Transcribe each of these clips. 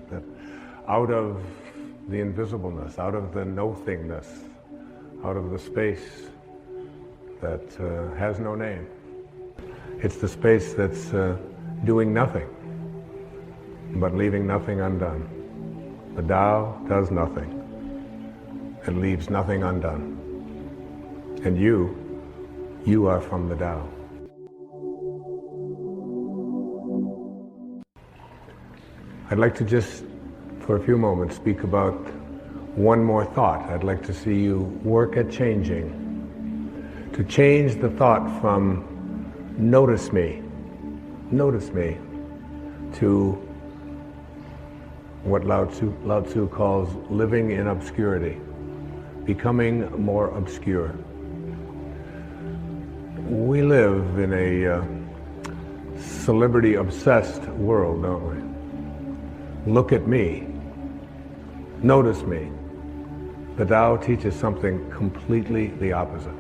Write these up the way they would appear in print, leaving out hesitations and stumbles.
That out of the invisibleness, out of the no-thingness, out of the space that has no name. It's the space that's doing nothing, but leaving nothing undone. The Tao does nothing and leaves nothing undone. And you are from the Tao. I'd like to just, for a few moments, speak about one more thought. I'd like to see you work at changing. To change the thought from notice me, to what Lao Tzu calls living in obscurity, becoming more obscure. We live in a celebrity-obsessed world, don't we? Look at me. Notice me. The Tao teaches something completely the opposite.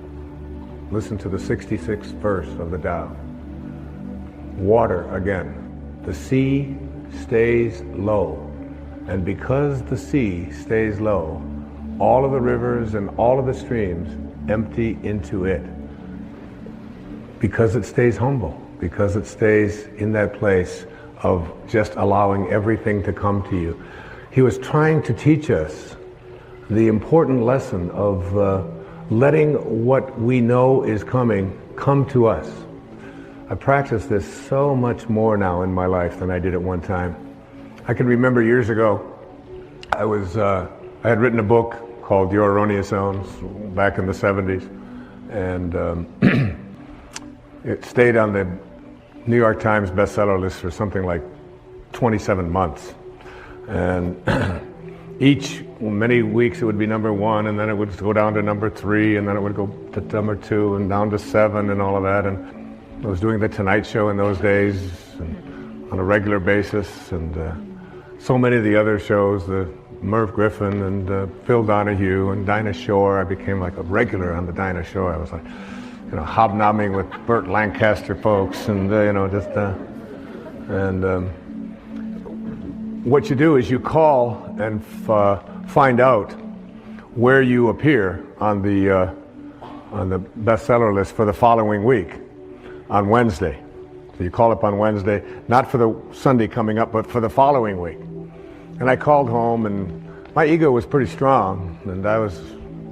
Listen to the 66th verse of the Tao. Water again. The sea stays low. And because the sea stays low, all of the rivers and all of the streams empty into it. Because it stays humble. Because it stays in that place of just allowing everything to come to you. He was trying to teach us the important lesson of letting what we know is coming come to us. I practice this so much more now in my life than I did at one time. I can remember years ago, I had written a book called Your Erroneous Zones back in the 70s, and it stayed on the New York Times bestseller list for something like 27 months. And many weeks it would be number 1, and then it would go down to number 3, and then it would go to number 2, and down to 7, and all of that. And I was doing The Tonight Show in those days and on a regular basis, and so many of the other shows, the Merv Griffin and Phil Donahue and Dinah Shore. I became like a regular on the Dinah Shore. I was like, hobnobbing with Burt Lancaster folks, and what you do is you call and find out where you appear on the bestseller list for the following week on Wednesday. So you call up on Wednesday, not for the Sunday coming up, but for the following week. And I called home, and my ego was pretty strong, and I was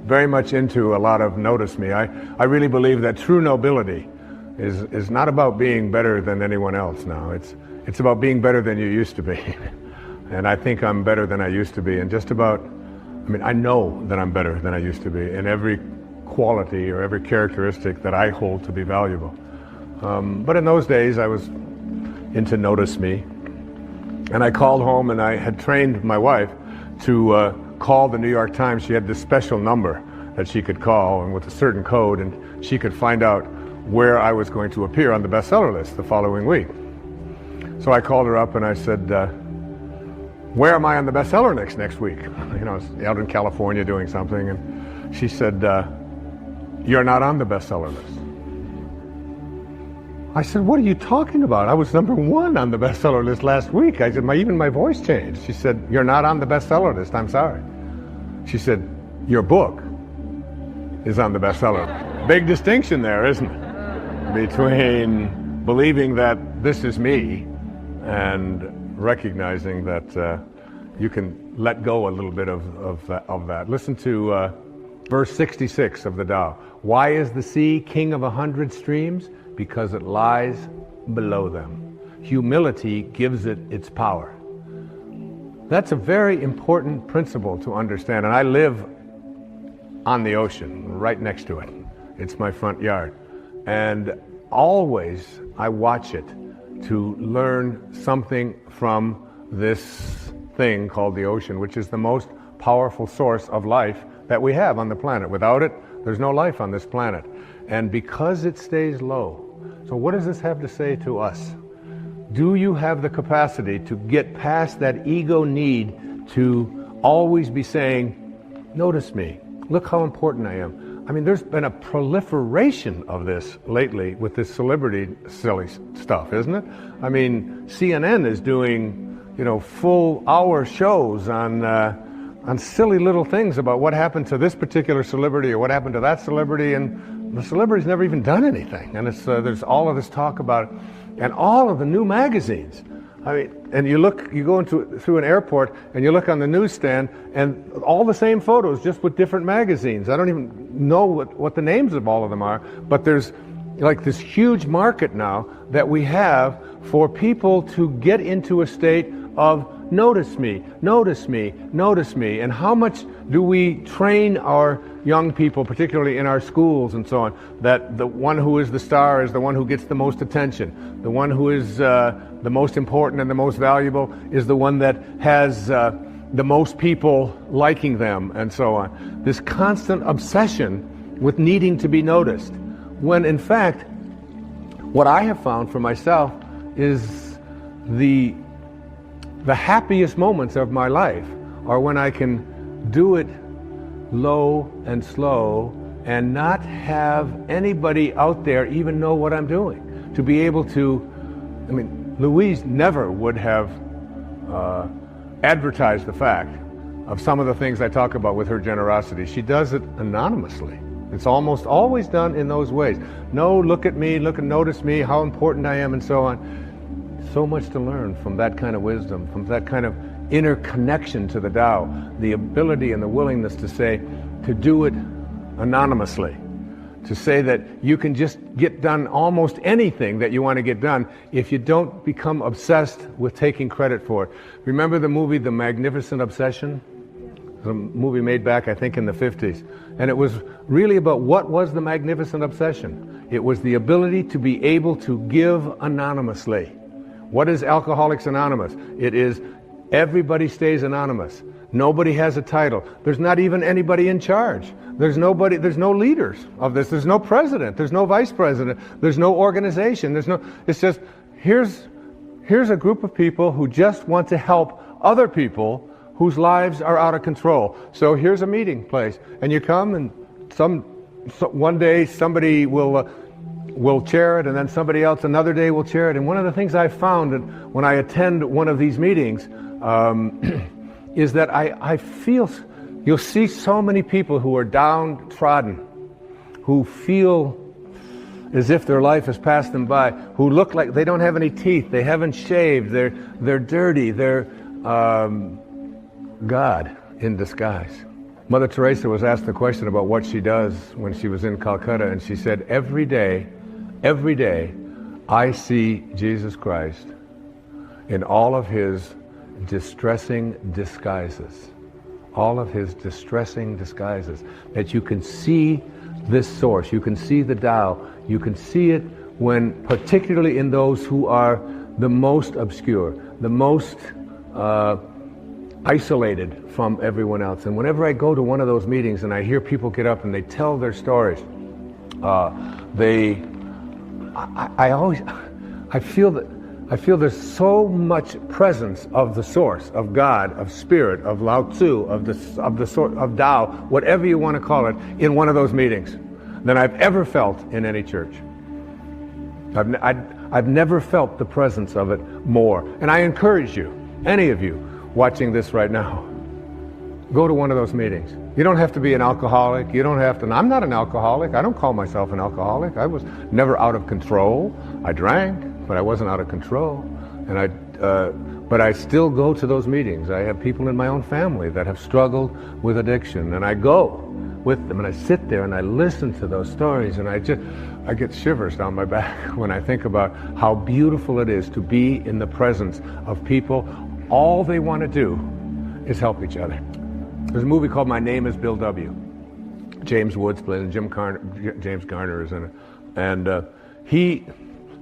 very much into a lot of notice me. I really believe that true nobility is not about being better than anyone else now. It's about being better than you used to be. And I think I'm better than I used to be. And I know that I'm better than I used to be in every quality or every characteristic that I hold to be valuable. But in those days, I was into notice me. And I called home, and I had trained my wife to call the New York Times. She had this special number that she could call, and with a certain code, and she could find out where I was going to appear on the bestseller list the following week. So I called her up and I said, where am I on the bestseller list next week? I was out in California doing something, and she said, you're not on the bestseller list. I said, what are you talking about? I was number 1 on the bestseller list last week. I said, even my voice changed. She said, you're not on the bestseller list, I'm sorry. She said, your book is on the bestseller list. Big distinction there, isn't it? Between believing that this is me and recognizing that you can let go a little bit of that. Listen to verse 66 of the Tao. Why is the sea king of 100 streams? Because it lies below them. Humility gives it its power. That's a very important principle to understand. And I live on the ocean, right next to it. It's my front yard. And always I watch it to learn something from this thing called the ocean, which is the most powerful source of life that we have on the planet. Without it, there's no life on this planet. And because it stays low, so what does this have to say to us? Do you have the capacity to get past that ego need to always be saying, notice me, look how important I am? There's been a proliferation of this lately with this celebrity silly stuff, isn't it? CNN is doing, full hour shows on silly little things about what happened to this particular celebrity or what happened to that celebrity, and the celebrity's never even done anything. And there's all of this talk about it, and all of the new magazines. I mean, and you go through an airport and you look on the newsstand, and all the same photos, just with different magazines. I don't even know what the names of all of them are, but there's like this huge market now that we have for people to get into a state of notice me, notice me, notice me. And how much do we train our young people, particularly in our schools and so on, that the one who is the star is the one who gets the most attention. The one who is the most important and the most valuable is the one that has the most people liking them, and so on. This constant obsession with needing to be noticed. When in fact, what I have found for myself is the happiest moments of my life are when I can do it low and slow and not have anybody out there even know what I'm doing. To be able to, Louise never would have advertised the fact of some of the things I talk about with her generosity. She does it anonymously. It's almost always done in those ways. No, look at me, notice me, how important I am, and so on. So much to learn from that kind of wisdom, from that kind of inner connection to the Tao, the ability and the willingness to do it anonymously, to say that you can just get done almost anything that you want to get done if you don't become obsessed with taking credit for it. Remember the movie The Magnificent Obsession? It was a movie made back, I think, in the 50s. And it was really about what was the magnificent obsession. It was the ability to be able to give anonymously. What is Alcoholics Anonymous? It is everybody stays anonymous. Nobody has a title. There's not even anybody in charge. There's no leaders of this. There's no president. There's no vice president. There's no organization. It's just, here's a group of people who just want to help other people whose lives are out of control. So here's a meeting place, and you come, and one day somebody will chair it, and then somebody else another day will chair it. And one of the things I've found when I attend one of these meetings is that I feel you'll see so many people who are downtrodden, who feel as if their life has passed them by, who look like they don't have any teeth, they haven't shaved, they're dirty, they're God in disguise. Mother Teresa was asked the question about what she does when she was in Calcutta, and she said, every day, I see Jesus Christ in all of his distressing disguises. All of his distressing disguises. That you can see this source, you can see the Tao, you can see it when, particularly in those who are the most obscure, the most isolated from everyone else. And whenever I go to one of those meetings and I hear people get up and they tell their stories, I feel there's so much presence of the source, of God, of spirit, of Lao Tzu, of Tao, whatever you want to call it, in one of those meetings than I've ever felt in any church. I've never felt the presence of it more. And I encourage you, any of you watching this right now, go to one of those meetings. You don't have to be an alcoholic. You don't have to. I'm not an alcoholic. I don't call myself an alcoholic. I was never out of control. I drank, but I wasn't out of control. But I still go to those meetings. I have people in my own family that have struggled with addiction, and I go with them, and I sit there and I listen to those stories, and I get shivers down my back when I think about how beautiful it is to be in the presence of people. All they want to do is help each other. There's a movie called My Name is Bill W. James Woods played it, and James Garner is in it. And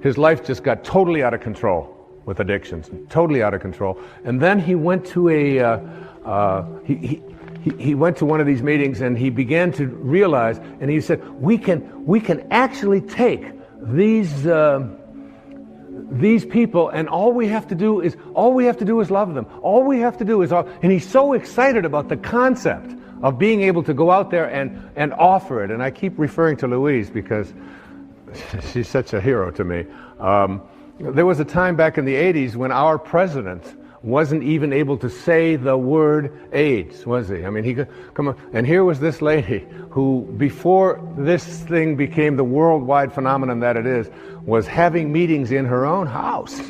his life just got totally out of control with addictions, totally out of control. And then he went to he went to one of these meetings, and he began to realize, and he said, we can actually take these people, and all we have to do is love them. All we have to do is, and he's so excited about the concept of being able to go out there and offer it. And I keep referring to Louise because she's such a hero to me. There was a time back in the 80s when our president wasn't even able to say the word AIDS, was he? I mean, he could come on. And here was this lady who, before this thing became the worldwide phenomenon that it is, was having meetings in her own house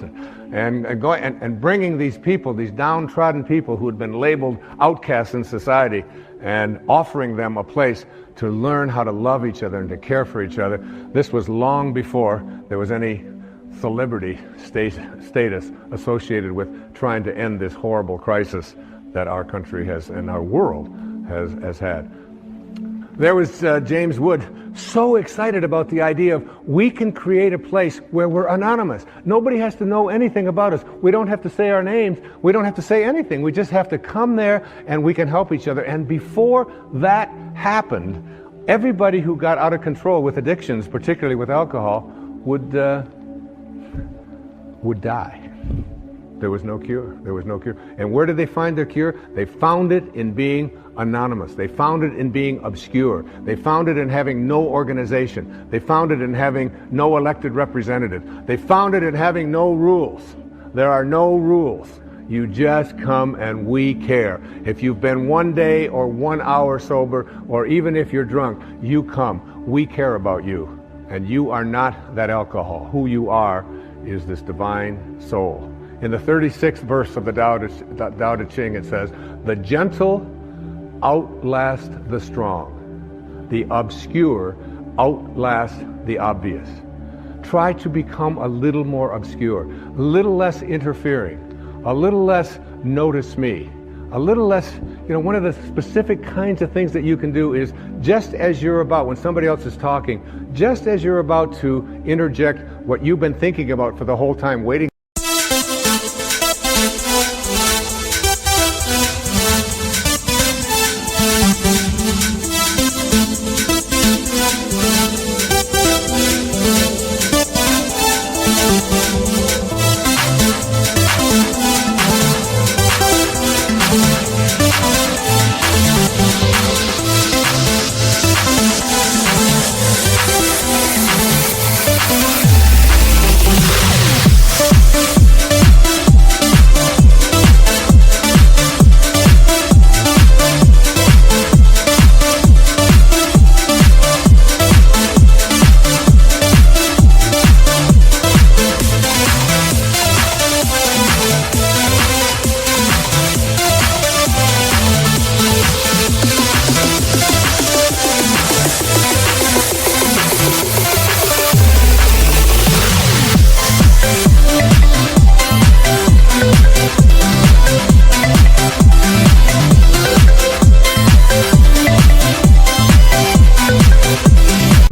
and bringing these people, these downtrodden people who had been labeled outcasts in society, and offering them a place to learn how to love each other and to care for each other. This was long before there was any celebrity status associated with trying to end this horrible crisis that our country has and our world has had. There was James Wood, so excited about the idea of we can create a place where we're anonymous. Nobody has to know anything about us. We don't have to say our names. We don't have to say anything. We just have to come there and we can help each other. And before that happened, everybody who got out of control with addictions, particularly with alcohol, would die. There was no cure. There was no cure. And where did they find their cure? They found it in being anonymous. They found it in being obscure. They found it in having no organization. They found it in having no elected representative. They found it in having no rules. There are no rules. You just come and we care. If you've been 1 day or 1 hour sober, or even if you're drunk, you come. We care about you. And you are not that alcohol. Who you are is this divine soul. In the 36th verse of the Tao Te Ching, it says, "The gentle outlast the strong. The obscure outlast the obvious." Try to become a little more obscure, a little less interfering, a little less notice me, a little less, one of the specific kinds of things that you can do is just as you're about, when somebody else is talking, just as you're about to interject what you've been thinking about for the whole time, waiting.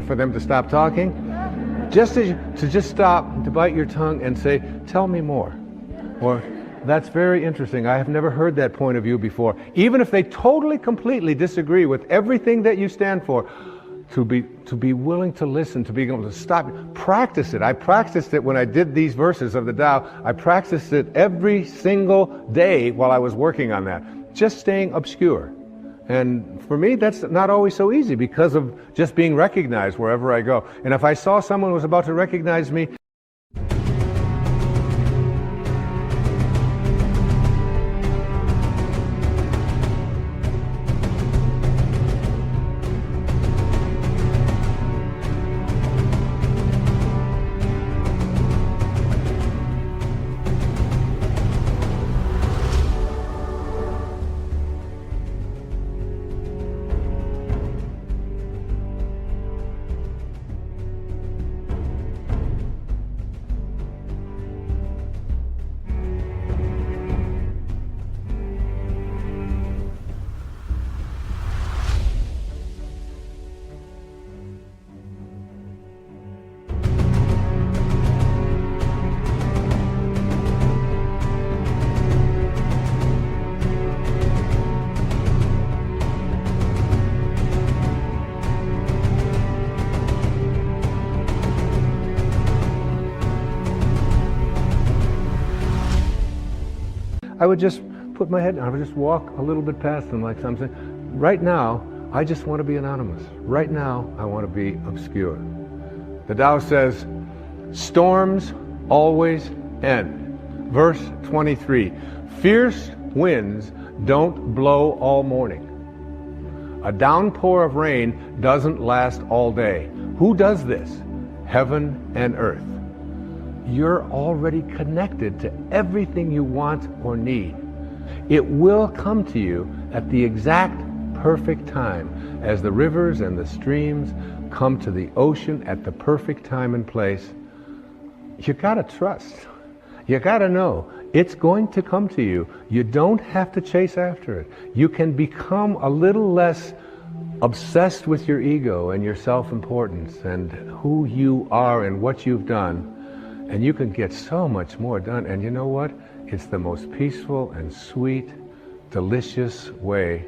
For them to stop talking, just stop, to bite your tongue and say, "Tell me more," or "That's very interesting. I have never heard that point of view before." Even if they totally, completely disagree with everything that you stand for, to be willing to listen, to be able to stop, practice it. I practiced it when I did these verses of the Tao. I practiced it every single day while I was working on that, just staying obscure. And for me, that's not always so easy because of just being recognized wherever I go. And if I saw someone was about to recognize me, I would just put my head down. I would just walk a little bit past them like something. Right now, I just want to be anonymous. Right now, I want to be obscure. The Tao says, storms always end. Verse 23, fierce winds don't blow all morning. A downpour of rain doesn't last all day. Who does this? Heaven and earth. You're already connected to everything you want or need. It will come to you at the exact perfect time, as the rivers and the streams come to the ocean at the perfect time and place. You gotta trust. You gotta know it's going to come to you. You don't have to chase after it. You can become a little less obsessed with your ego and your self-importance and who you are and what you've done, and you can get so much more done. And you know what? It's the most peaceful and sweet, delicious way.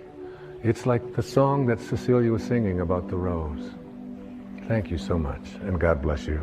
It's like the song that Cecilia was singing about the rose. Thank you so much, and God bless you.